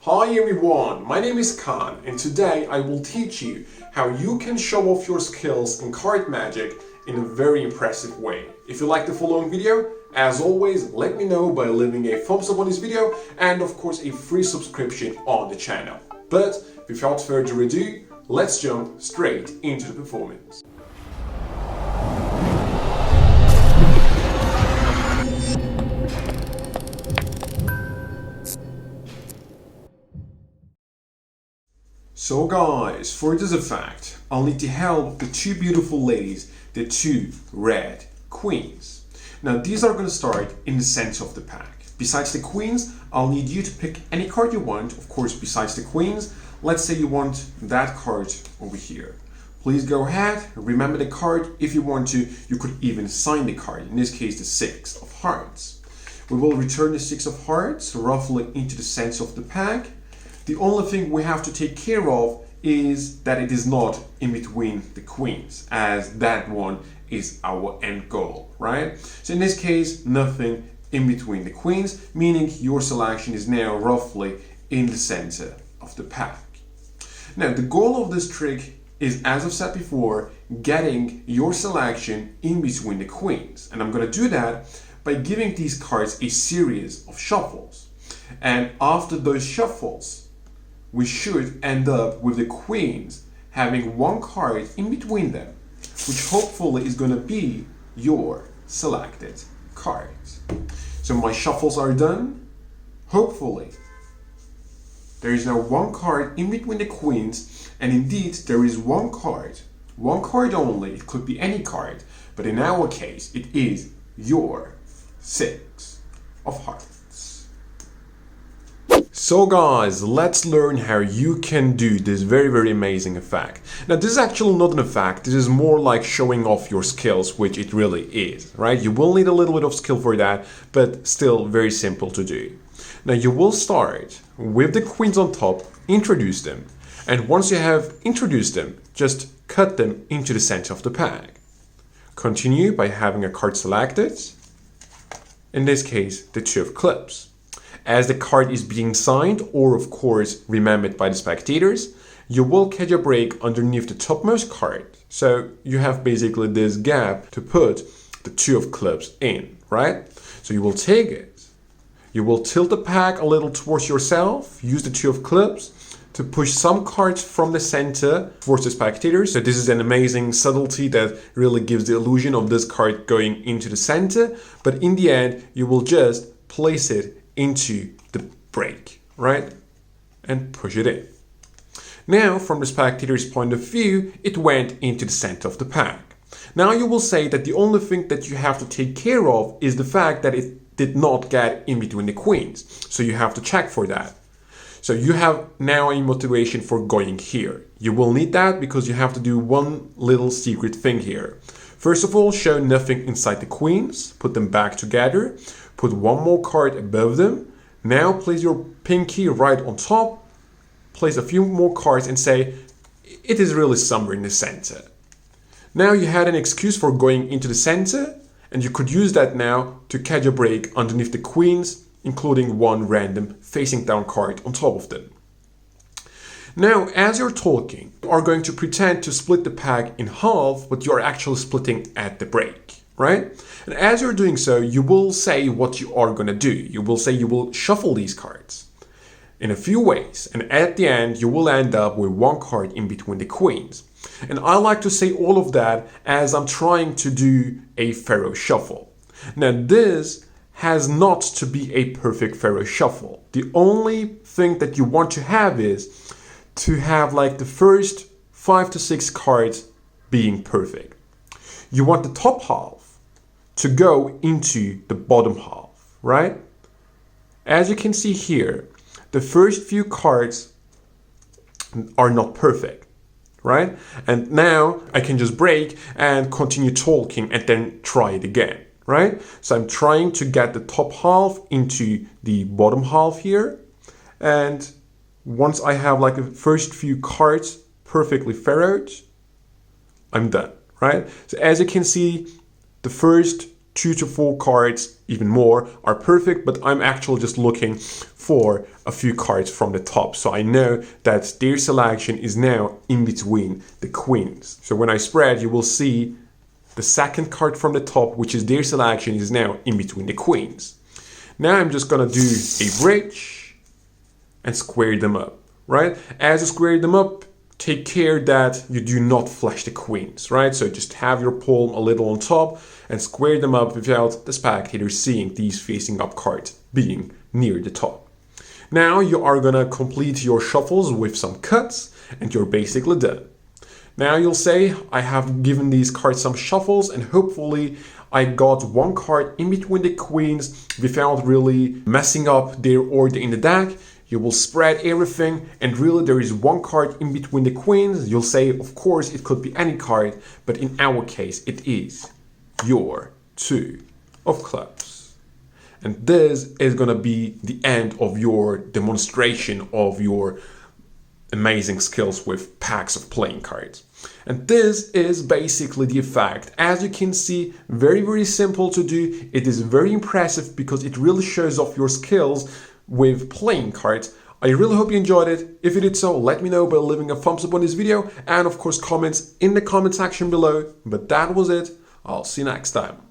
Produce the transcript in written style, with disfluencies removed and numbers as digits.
Hi everyone, my name is Kaan and today I will teach you how you can show off your skills in card magic in a very impressive way. If you like the following video, as always, let me know by leaving a thumbs up on this video and of course a free subscription on the channel. But without further ado, let's jump straight into the performance. So guys, for this effect, I'll need to help the two beautiful ladies, the two red queens. Now these are going to start in the center of the pack. Besides the queens, I'll need you to pick any card you want, of course besides the queens. Let's say you want that card over here. Please go ahead, remember the card. If you want to, you could even sign the card, in this case the Six of Hearts. We will return the Six of Hearts roughly into the center of the pack. The only thing we have to take care of is that it is not in between the queens, as that one is our end goal, right? So in this case, nothing in between the queens, meaning your selection is now roughly in the center of the pack. Now, the goal of this trick is, as I've said before, getting your selection in between the queens. And I'm going to do that by giving these cards a series of shuffles. And after those shuffles, we should end up with the queens having one card in between them, which hopefully is going to be your selected card. So my shuffles are done. Hopefully, there is now one card in between the queens, and indeed there is one card only. It could be any card, but in our case, it is your Six of Hearts. So guys, let's learn how you can do this very amazing effect. Now this is actually not an effect, this is more like showing off your skills, which it really is, right? You will need a little bit of skill for that, but still very simple to do. Now you will start with the queens on top, introduce them, and once you have introduced them, just cut them into the center of the pack. Continue by having a card selected, in this case the Two of Clubs. As the card is being signed, or of course remembered by the spectators, you will catch a break underneath the topmost card. So you have basically this gap to put the Two of Clubs in, right? So you will take it. You will tilt the pack a little towards yourself, use the Two of Clubs to push some cards from the center towards the spectators. So this is an amazing subtlety that really gives the illusion of this card going into the center. But in the end, you will just place it into the break, right? And push it in. Now, from the spectator's point of view, it went into the center of the pack. Now you will say that the only thing that you have to take care of is the fact that it did not get in between the queens. So you have to check for that. So you have now a motivation for going here. You will need that because you have to do one little secret thing here. First of all, show nothing inside the queens, put them back together. Put one more card above them. Now place your pinky right on top. Place a few more cards and say, it is really somewhere in the center. Now you had an excuse for going into the center, and you could use that now to catch a break underneath the queens, including one random facing down card on top of them. Now, as you're talking, you are going to pretend to split the pack in half, but you're actually splitting at the break, right? And as you're doing so, you will say what you are going to do. You will say you will shuffle these cards in a few ways. And at the end, you will end up with one card in between the queens. And I like to say all of that as I'm trying to do a Pharaoh shuffle. Now, this has not to be a perfect Pharaoh shuffle. The only thing that you want to have is to have like the first 5 to 6 cards being perfect. You want the top half to go into the bottom half, right? As you can see here, the first few cards are not perfect, right? And now I can just break and continue talking and then try it again, right? So I'm trying to get the top half into the bottom half here. And once I have like the first few cards perfectly pharaohed, I'm done, right? So as you can see, the first 2 to 4 cards, even more, are perfect, but I'm actually just looking for a few cards from the top. So I know that their selection is now in between the queens. So when I spread, you will see the second card from the top, which is their selection, is now in between the queens. Now I'm just gonna do a bridge and square them up, right? As you square them up, take care that you do not flash the queens, right? So just have your palm a little on top and square them up without the spectator seeing these facing up cards being near the top. Now you are gonna complete your shuffles with some cuts and you're basically done. Now you'll say, I have given these cards some shuffles and hopefully I got one card in between the queens without really messing up their order in the deck. You will spread everything and really there is one card in between the queens. You'll say, of course, it could be any card, but in our case, it is your 2 of clubs. And this is gonna be the end of your demonstration of your amazing skills with packs of playing cards. And this is basically the effect. As you can see, very, very simple to do. It is very impressive because it really shows off your skills with playing cards. I really hope you enjoyed it. If you did so, let me know by leaving a thumbs up on this video and of course comments in the comment section below. But that was it. I'll see you next time.